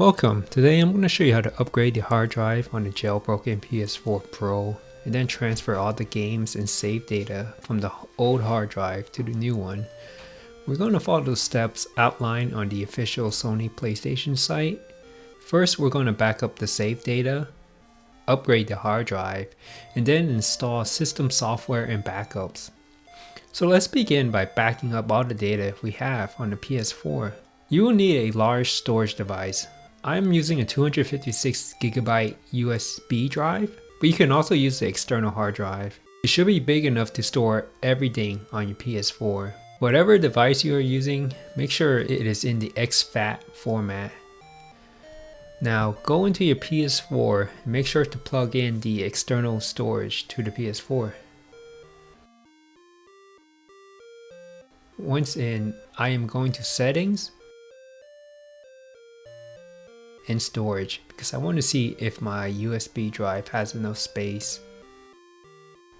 Welcome! Today I'm going to show you how to upgrade the hard drive on the Jailbroken PS4 Pro and then transfer all the games and save data from the old hard drive to the new one. We're going to follow the steps outlined on the official Sony PlayStation site. First, we're going to back up the save data, upgrade the hard drive, and then install system software and backups. So let's begin by backing up all the data we have on the PS4. You will need a large storage device. I'm using a 256GB USB drive, but you can also use the external hard drive. It should be big enough to store everything on your PS4. Whatever device you are using, make sure it is in the exFAT format. Now go into your PS4 and make sure to plug in the external storage to the PS4. Once in, I am going to Settings and Storage because I want to see if my USB drive has enough space.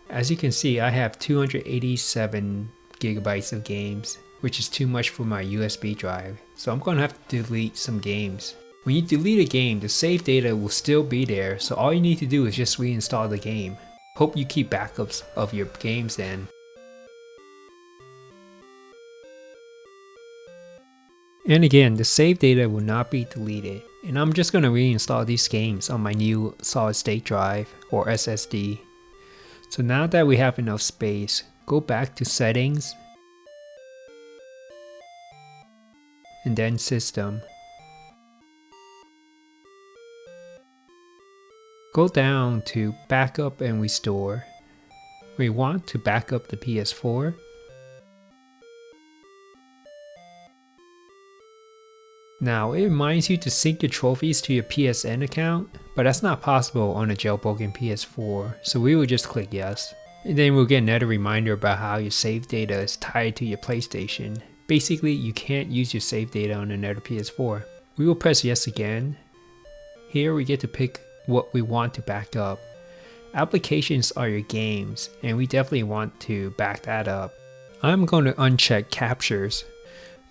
As you can see, I have 287 gigabytes of games, which is too much for my USB drive, so I'm going to have to delete some games. When you delete a game, the save data will still be there, so all you need to do is just reinstall the game. Hope you keep backups of your games then. And again, the save data will not be deleted, and I'm just going to reinstall these games on my new solid state drive or SSD. So now that we have enough space, go back to Settings and then System. Go down to Backup and Restore. We want to back up the PS4. Now, it reminds you to sync your trophies to your PSN account, but that's not possible on a Jailbroken PS4, so we will just click yes. And then we'll get another reminder about how your save data is tied to your PlayStation. Basically, you can't use your save data on another PS4. We will press yes again. Here we get to pick what we want to back up. Applications are your games, and we definitely want to back that up. I'm going to uncheck captures.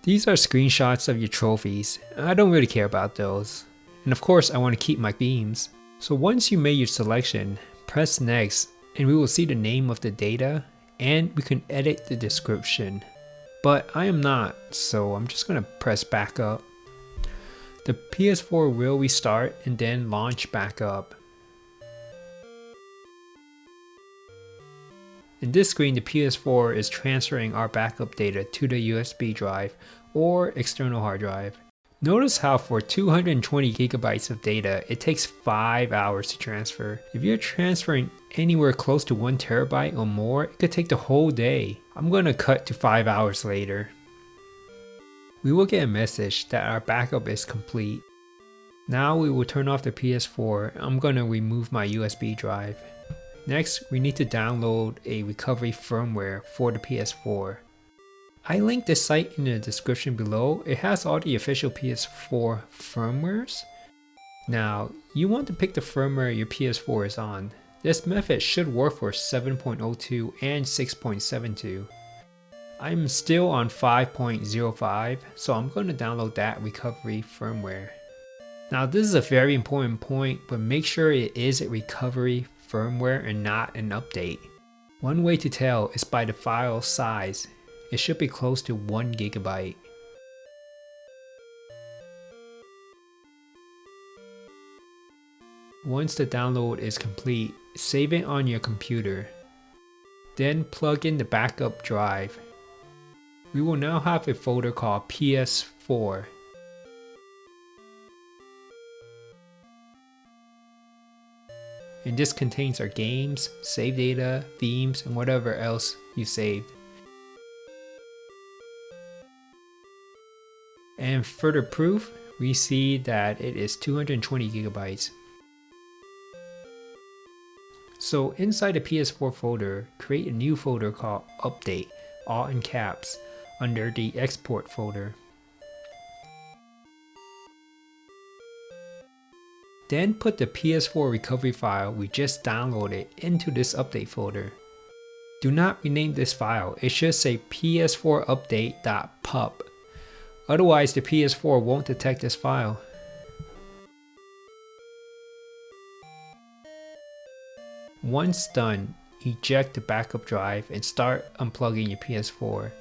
These are screenshots of your trophies. I don't really care about those. And of course I want to keep my themes. So once you made your selection, press next and we will see the name of the data and we can edit the description. But I am not, so I'm just going to press backup. The PS4 will restart and then launch back up. In this screen, the PS4 is transferring our backup data to the USB drive or external hard drive. Notice how for 220 gigabytes of data, it takes 5 hours to transfer. If you're transferring anywhere close to 1 terabyte or more, it could take the whole day. I'm going to cut to 5 hours later. We will get a message that our backup is complete. Now we will turn off the PS4. I'm going to remove my USB drive. Next, we need to download a recovery firmware for the PS4. I linked this site in the description below. It has all the official PS4 firmwares. Now, you want to pick the firmware your PS4 is on. This method should work for 7.02 and 6.72. I'm still on 5.05, so I'm going to download that recovery firmware. Now, this is a very important point, but make sure it is a recovery firmware and not an update. One way to tell is by the file size. It should be close to 1 gigabyte. Once the download is complete, save it on your computer. Then plug in the backup drive. We will now have a folder called PS4. And this contains our games, save data, themes, and whatever else you saved. And further proof, we see that it is 220 gigabytes. So inside the PS4 folder, create a new folder called Update, all in caps, under the Export folder. Then put the PS4 recovery file we just downloaded into this update folder. Do not rename this file, it should say ps4update.pub. Otherwise the PS4 won't detect this file. Once done, eject the backup drive and start unplugging your PS4.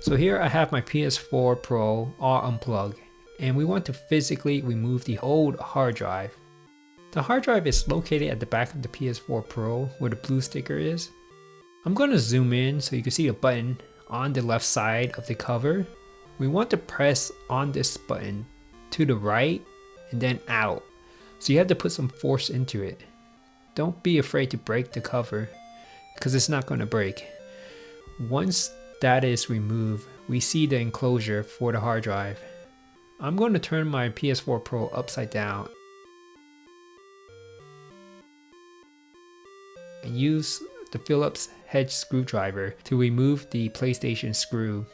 So here I have my PS4 Pro all unplugged, and we want to physically remove the old hard drive. The hard drive is located at the back of the PS4 Pro where the blue sticker is. I'm going to zoom in so you can see a button on the left side of the cover. We want to press on this button to the right and then out. So you have to put some force into it. Don't be afraid to break the cover because it's not going to break. Once that is removed, we see the enclosure for the hard drive. I'm going to turn my PS4 Pro upside down and use the Phillips head screwdriver to remove the PlayStation screw.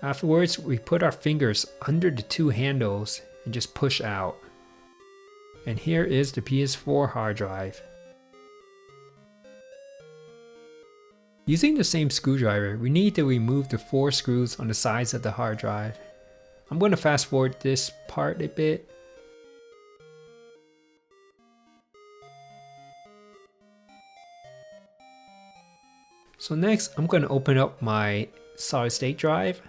Afterwards, we put our fingers under the two handles and just push out. And here is the PS4 hard drive. Using the same screwdriver, we need to remove the 4 screws on the sides of the hard drive. I'm going to fast forward this part a bit. So next, I'm going to open up my solid state drive.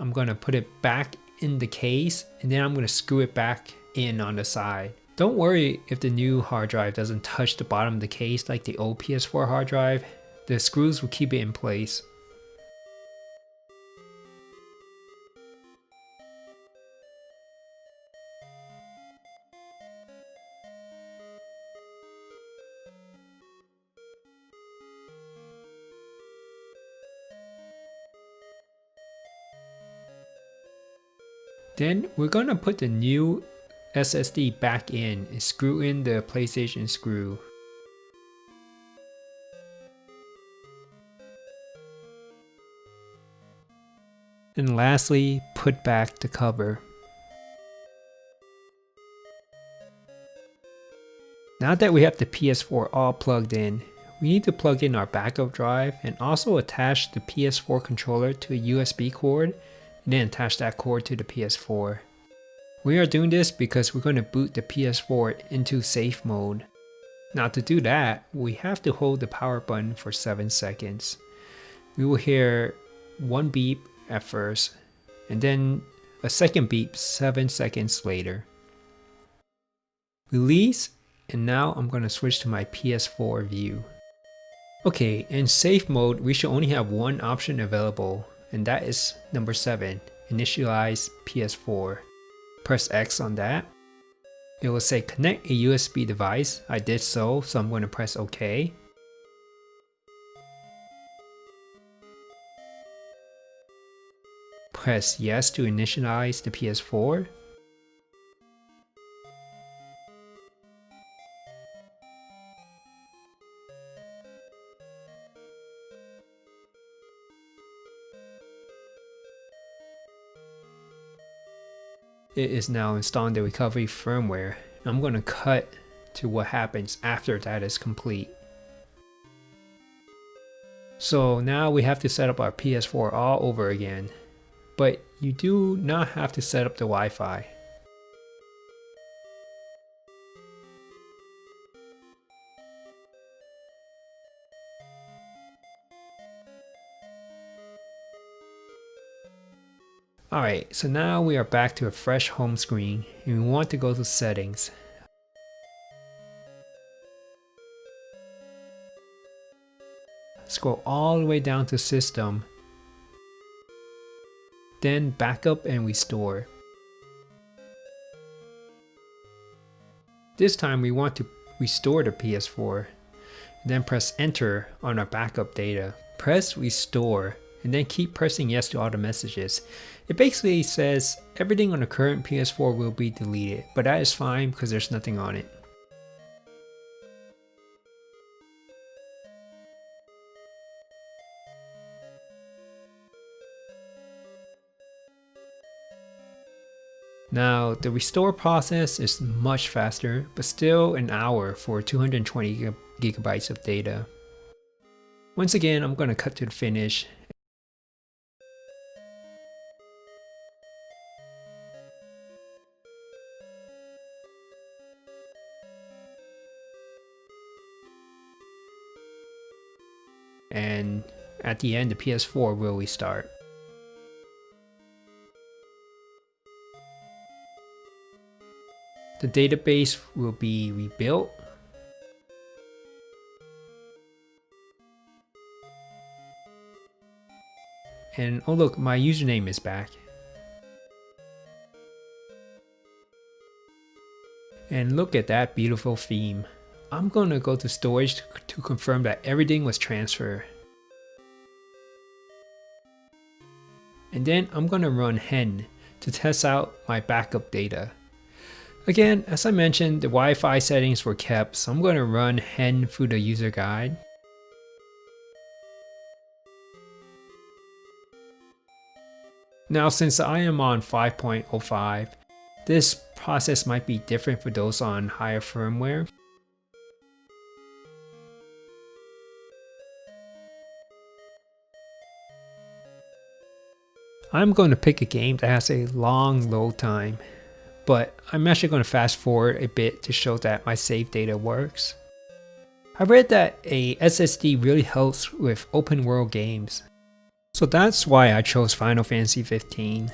I'm going to put it back in the case and then I'm going to screw it back in on the side. Don't worry if the new hard drive doesn't touch the bottom of the case like the old PS4 hard drive. The screws will keep it in place. Then we're going to put the new SSD back in and screw in the PlayStation screw. And lastly, put back the cover. Now that we have the PS4 all plugged in, we need to plug in our backup drive and also attach the PS4 controller to a USB cord and then attach that cord to the PS4. We are doing this because we're going to boot the PS4 into safe mode. Now to do that, we have to hold the power button for 7 seconds. We will hear one beep at first, and then a second beep 7 seconds later. Release, and now I'm going to switch to my PS4 view. Okay, in safe mode, we should only have one option available, and that is number 7, initialize PS4. Press X on that. It will say connect a USB device. I did so I'm going to press OK. Press yes to initialize the PS4. It is now installing the recovery firmware. I'm going to cut to what happens after that is complete. So now we have to set up our PS4 all over again, but you do not have to set up the Wi-Fi. Alright, so now we are back to a fresh home screen and we want to go to settings. Scroll all the way down to system, then backup and restore. This time we want to restore the PS4, then press enter on our backup data. Press restore and then keep pressing yes to all the messages. It basically says everything on the current PS4 will be deleted, but that is fine because there's nothing on it. Now, the restore process is much faster, but still an hour for 220 gigabytes of data. Once again, I'm going to cut to the finish. And at the end, the PS4 will restart. The database will be rebuilt. And oh look, my username is back. And look at that beautiful theme. I'm gonna go to storage to confirm that everything was transferred. And then I'm gonna run hen to test out my backup data. Again, as I mentioned, the Wi-Fi settings were kept, so I'm gonna run hen through the user guide. Now, since I am on 5.05, this process might be different for those on higher firmware. I'm going to pick a game that has a long load time, but I'm actually going to fast forward a bit to show that my save data works. I read that a SSD really helps with open world games, so that's why I chose Final Fantasy 15.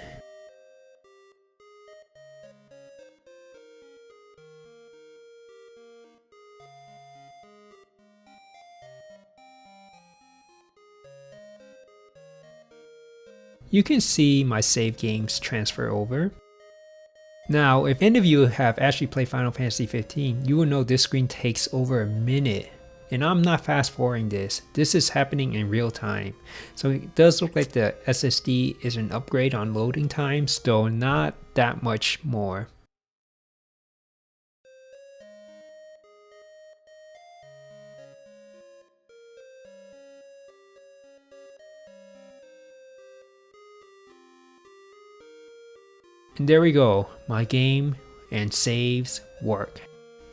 You can see my save games transfer over. Now, if any of you have actually played Final Fantasy 15, you will know this screen takes over a minute. And I'm not fast forwarding this. This is happening in real time. So it does look like the SSD is an upgrade on loading times, though not that much more. And there we go, my game and saves work.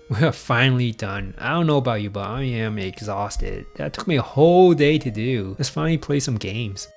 We are finally done. I don't know about you, but I am exhausted. That took me a whole day to do. Let's finally play some games.